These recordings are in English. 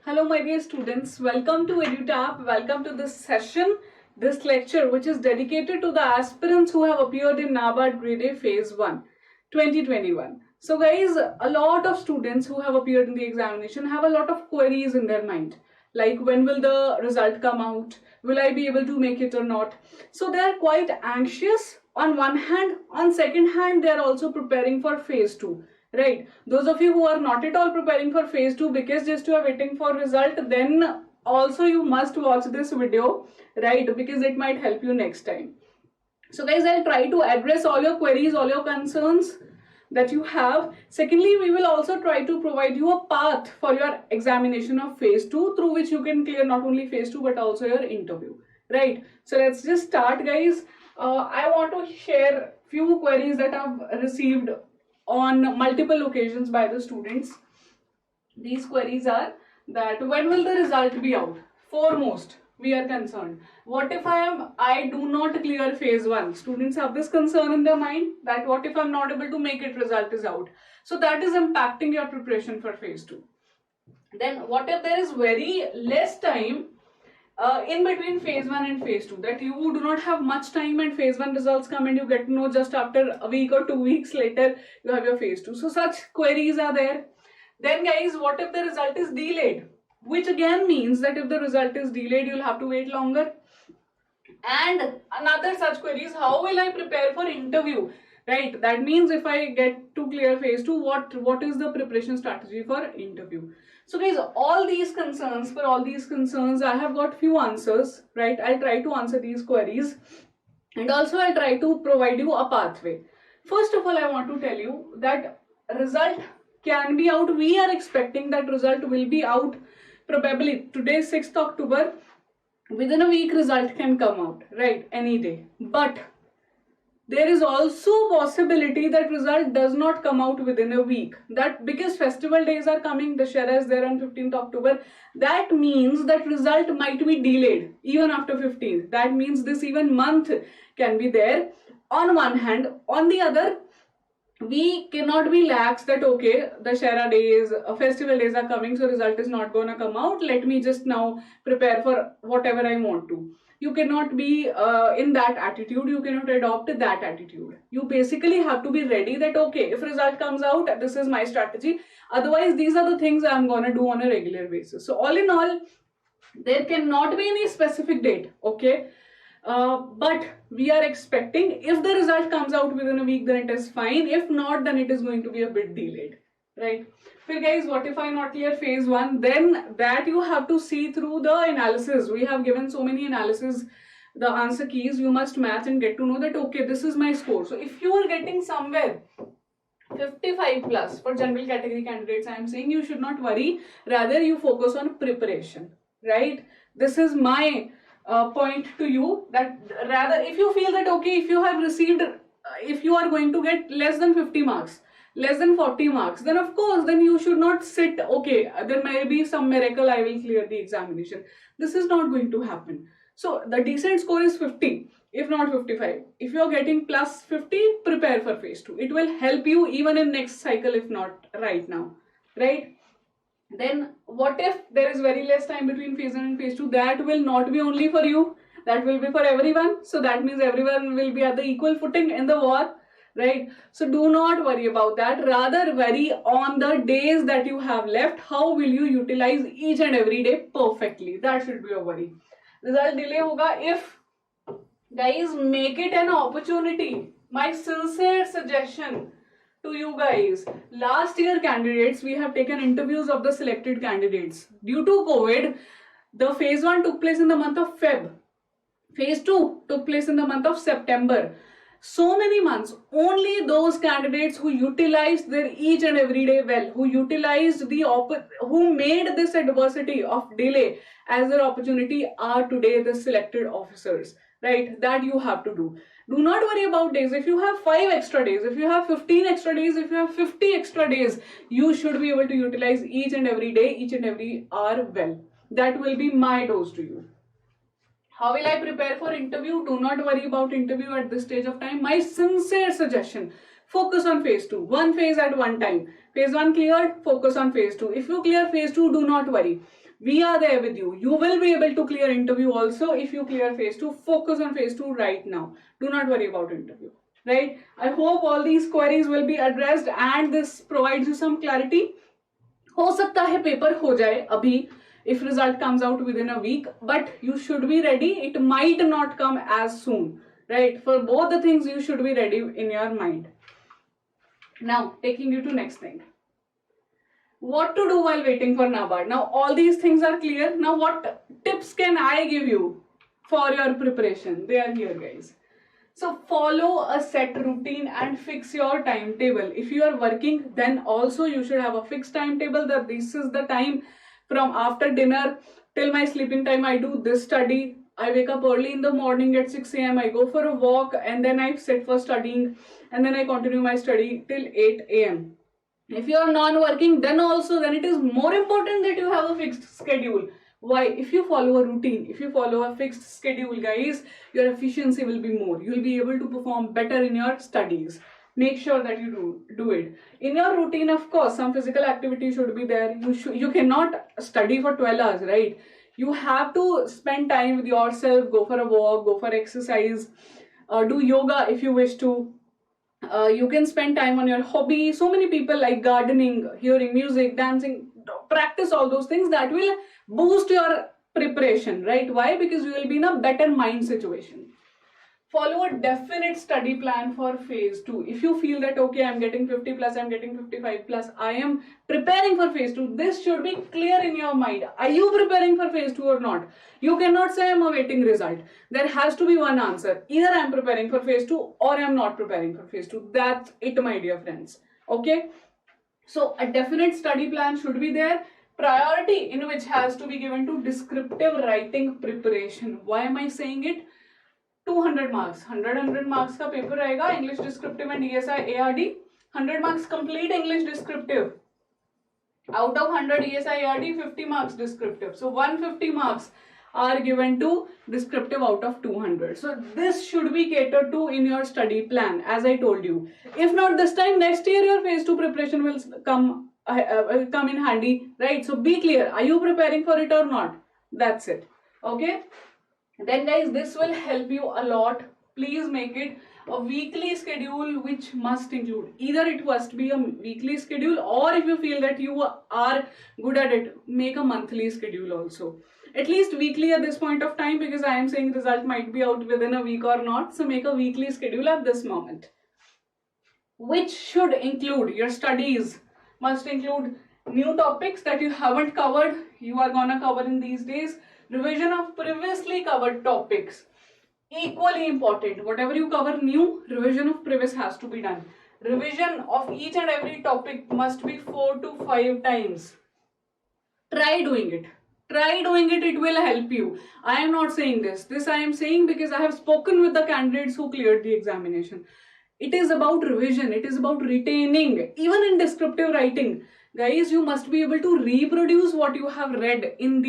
Hello, my dear students. Welcome to EduTap. Welcome to this session, this lecture, which is dedicated to the aspirants who have appeared in NABARD Grade A Phase 1, 2021. So, guys, a lot of students who have appeared in the examination have a lot of queries in their mind. Like, when will the result come out? Will I be able to make it or not? So, they are quite anxious on one hand. On second hand, they are also preparing for Phase 2. Right, those of you who are not at all preparing for phase 2 because just you are waiting for result, then also you must watch this video, right, because it might help you next time. So guys, I'll try to address all your queries, all your concerns that you have. Secondly, we will also try to provide you a path for your examination of phase 2 through which you can clear not only phase 2 but also your interview, right? So let's just start, guys. I want to share few queries that I've received on multiple occasions by the students. These queries are that when will the result be out? Foremost, we are concerned. What if I do not clear phase 1? Students have this concern in their mind that what if I'm not able to make it, result is out. So that is impacting your preparation for phase 2. Then what if there is very less time in between phase 1 and phase 2, that you do not have much time and phase 1 results come and you get to know just after a week or 2 weeks later you have your phase 2. So such queries are there. Then guys, what if the result is delayed? Which again means that if the result is delayed, you'll have to wait longer. And another such query is, how will I prepare for interview? Right, that means if I get to clear phase 2, what is the preparation strategy for interview? So guys, all these concerns, for all these concerns, I have got few answers, right? I'll try to answer these queries and also I'll try to provide you a pathway. First of all, I want to tell you that result can be out. We are expecting that result will be out probably today, 6th October. Within a week, result can come out, right? Any day. But there is also possibility that result does not come out within a week. That because festival days are coming, Dussehra is there on 15th October. That means that result might be delayed even after 15th. That means this even month can be there on one hand. On the other, we cannot be lax that okay, the Dussehra days, festival days are coming, so result is not going to come out. Let me just now prepare for whatever I want to. You cannot be in that attitude. You cannot adopt that attitude. You basically have to be ready that okay, if result comes out, this is my strategy. Otherwise, these are the things I'm going to do on a regular basis. So all in all, there cannot be any specific date, okay? But we are expecting if the result comes out within a week, then it is fine. If not, then it is going to be a bit delayed, right? So guys, what if I not clear phase 1? Then that you have to see through the analysis. We have given so many analysis, the answer keys. You must match and get to know that okay, this is my score. So if you are getting somewhere 55 plus for general category candidates, I am saying you should not worry. Rather, you focus on preparation, right? This is my point to you, that rather if you feel that okay, if you have received, if you are going to get less than 50 marks, less than 40 marks, then of course, then you should not sit, okay, there may be some miracle, I will clear the examination. This is not going to happen. So the decent score is 50, if not 55. If you are getting plus 50, prepare for phase 2. It will help you even in next cycle, if not right now, right? Then what if there is very less time between phase 1 and phase 2? That will not be only for you, that will be for everyone. So that means everyone will be at the equal footing in the war, right? So do not worry about that. Rather worry on the days that you have left. How will you utilize each and every day perfectly? That should be your worry. Result delay hoga if, guys, make it an opportunity. My sincere suggestion to you guys, last year candidates, we have taken interviews of the selected candidates. Due to COVID, the phase 1 took place in the month of Feb. Phase 2 took place in the month of September. So many months. Only those candidates who utilized their each and every day well, who utilized who made this adversity of delay as their opportunity are today the selected officers, right? That you have to do. Do not worry about days. If you have 5 extra days, if you have 15 extra days, if you have 50 extra days, you should be able to utilize each and every day, each and every hour well. That will be my dose to you. How will I prepare for interview? Do not worry about interview at this stage of time. My sincere suggestion, focus on phase 2. One phase at one time. Phase 1 cleared, focus on phase 2. If you clear phase 2, do not worry. We are there with you. You will be able to clear interview also if you clear phase 2. Focus on phase 2 right now. Do not worry about interview. Right? I hope all these queries will be addressed and this provides you some clarity. हो सकता है paper हो जाए अभी if result comes out within a week, but you should be ready. It might not come as soon, right? For both the things you should be ready in your mind. Now taking you to next thing, what to do while waiting for NABARD. Now all these things are clear. Now what tips can I give you for your preparation? They are here, guys. So follow a set routine and fix your timetable. If you are working, then also you should have a fixed timetable that this is the time from after dinner till my sleeping time I do this study. I wake up early in the morning at 6 a.m. I go for a walk and then I sit for studying and then I continue my study till 8 a.m. If you are non-working, then it is more important that you have a fixed schedule. Why? If you follow a routine, if you follow a fixed schedule, guys, your efficiency will be more. You will be able to perform better in your studies. Make sure that you do it. In your routine, of course, some physical activity should be there. You cannot study for 12 hours, right? You have to spend time with yourself, go for a walk, go for exercise, do yoga if you wish to. You can spend time on your hobby. So many people like gardening, hearing music, dancing, practice all those things that will boost your preparation, right? Why? Because you will be in a better mind situation. Follow a definite study plan for phase 2. If you feel that, okay, I'm getting 50 plus, I'm getting 55 plus, I am preparing for phase 2, this should be clear in your mind. Are you preparing for phase 2 or not? You cannot say I'm awaiting result. There has to be one answer. Either I'm preparing for phase 2 or I'm not preparing for phase 2. That's it, my dear friends. Okay? So a definite study plan should be there. Priority in which has to be given to descriptive writing preparation. Why am I saying it? 200 marks, 100 marks का paper रहेगा English descriptive and ESI ARD. 100 marks complete English descriptive. Out of 100 ESI ARD, 50 marks descriptive. So 150 marks are given to descriptive out of 200. So this should be catered to in your study plan, as I told you. If not this time, next year your phase 2 preparation will come in handy, right? So be clear. Are you preparing for it or not? That's it. Okay. Then guys, this will help you a lot. Please make it a weekly schedule which must include, either it must be a weekly schedule, or if you feel that you are good at it, make a monthly schedule also. At least weekly at this point of time, because I am saying result might be out within a week or not. So make a weekly schedule at this moment, which should include your studies, must include new topics that you haven't covered, you are gonna cover in these days. Revision of previously covered topics, equally important. Whatever you cover new, revision of previous has to be done. Revision of each and every topic must be 4 to 5 times. Try doing it. Try doing it, it will help you. I am not saying this. This I am saying because I have spoken with the candidates who cleared the examination. It is about revision. It is about retaining. Even in descriptive writing, guys, you must be able to reproduce what you have read in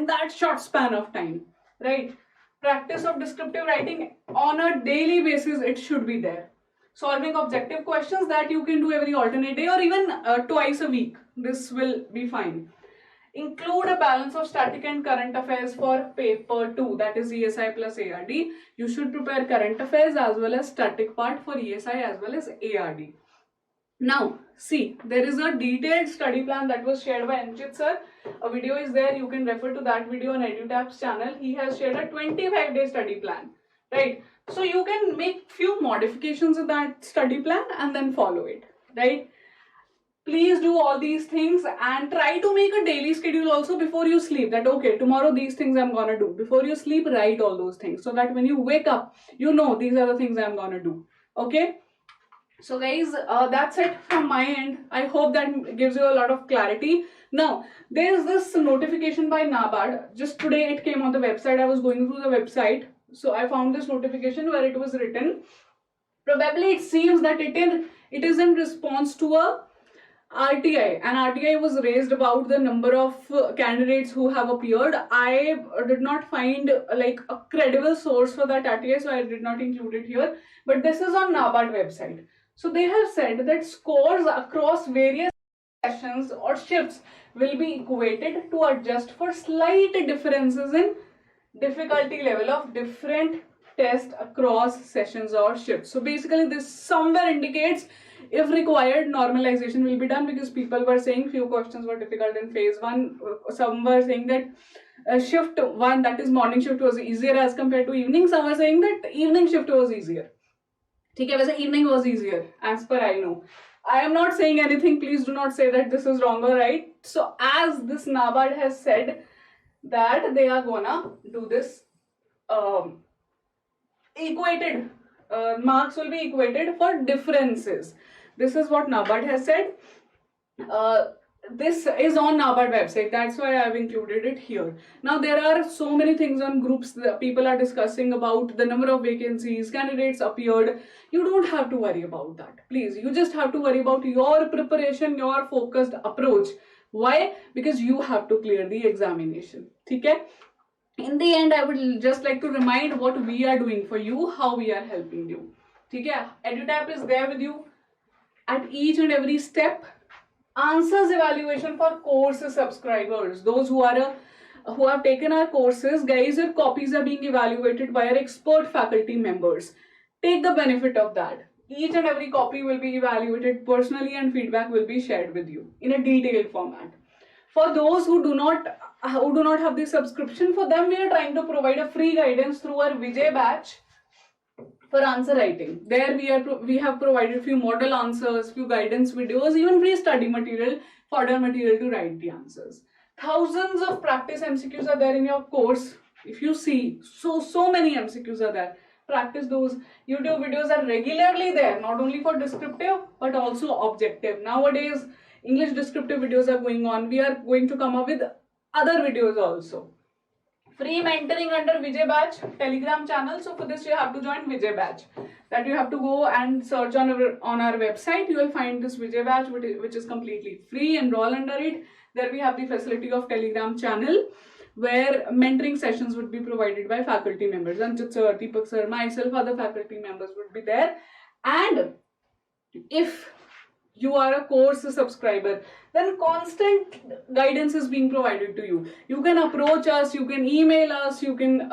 that short span of time, right? Practice of descriptive writing on a daily basis, it should be there. Solving objective questions that you can do every alternate day or even twice a week. This will be fine. Include a balance of static and current affairs for paper 2, that is ESI plus ARD. You should prepare current affairs as well as static part for ESI as well as ARD. Now, see, there is a detailed study plan that was shared by Anchit sir. A video is there. You can refer to that video on EduTap's channel. He has shared a 25-day study plan, right? So you can make few modifications of that study plan and then follow it, right? Please do all these things and try to make a daily schedule also before you sleep. That, okay, tomorrow these things I'm gonna do. Before you sleep, write all those things so that when you wake up, you know these are the things I'm gonna do, okay? So guys, that's it from my end. I hope that gives you a lot of clarity. Now, there's this notification by NABARD. Just today it came on the website. I was going through the website. So I found this notification where it was written. Probably it seems that it is in response to a RTI. An RTI was raised about the number of candidates who have appeared. I did not find like a credible source for that RTI, so I did not include it here. But this is on NABARD website. So they have said that scores across various sessions or shifts will be equated to adjust for slight differences in difficulty level of different tests across sessions or shifts. So basically this somewhere indicates if required normalization will be done, because people were saying few questions were difficult in phase 1. Some were saying that shift 1, that is morning shift, was easier as compared to evening. Some were saying that evening shift was easier. ठीक है, वैसे evening was easier as per I know. I am not saying anything, please do not say that this is wrong or right. So as this NABARD has said that they are gonna do this equated, marks will be equated for differences. This is what NABARD has said. This is on NABARD website, that's why I have included it here. Now there are so many things on groups that people are discussing about the number of vacancies, candidates appeared. You don't have to worry about that, please. You just have to worry about your preparation, your focused approach. Why? Because you have to clear the examination. Okay? In the end, I would just like to remind what we are doing for you, how we are helping you. Okay? EduTap is there with you at each and every step. Answers evaluation for course subscribers, those who have taken our courses, guys, your copies are being evaluated by our expert faculty members. Take the benefit of that. Each and every copy will be evaluated personally and feedback will be shared with you in a detailed format. For those who do not have the subscription, for them we are trying to provide a free guidance through our Vijay batch for answer writing. There we have provided few model answers, few guidance videos, even free study material, fodder material to write the answers. Thousands of practice MCQs are there in your course. If you see, so many MCQs are there. Practice those. YouTube videos are regularly there, not only for descriptive but also objective. Nowadays English descriptive videos are going on. We are going to come up with other videos also. Free mentoring under Vijay Batch Telegram channel. So for this you have to join Vijay Batch. That you have to go and search on our website. You will find this Vijay Batch, which is completely free. Enroll under it. There we have the facility of Telegram channel, where mentoring sessions would be provided by faculty members. Anchit sir, Deepak sir, myself, other faculty members would be there. And if you are a course subscriber, then constant guidance is being provided to you. You can approach us, you can email us, you can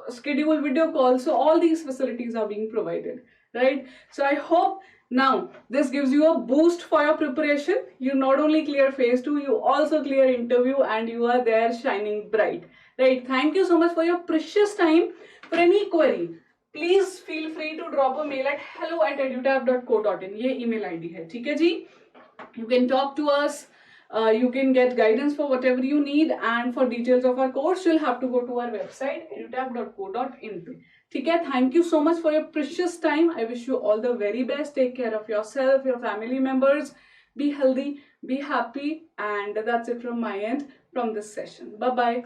schedule video calls. So all these facilities are being provided, right? So I hope now this gives you a boost for your preparation. You not only clear phase 2, you also clear interview and you are there shining bright, right? Thank you so much for your precious time. For any query, please feel free to drop a mail at hello@edutap.co.in. ये email ID है, ठीक है जी? You can talk to us. You can get guidance for whatever you need, and for details of our course, you'll have to go to our website edutap.co.in. ठीक है? Thank you so much for your precious time. I wish you all the very best. Take care of yourself, your family members. Be healthy, be happy, and that's it from my end from this session. Bye bye.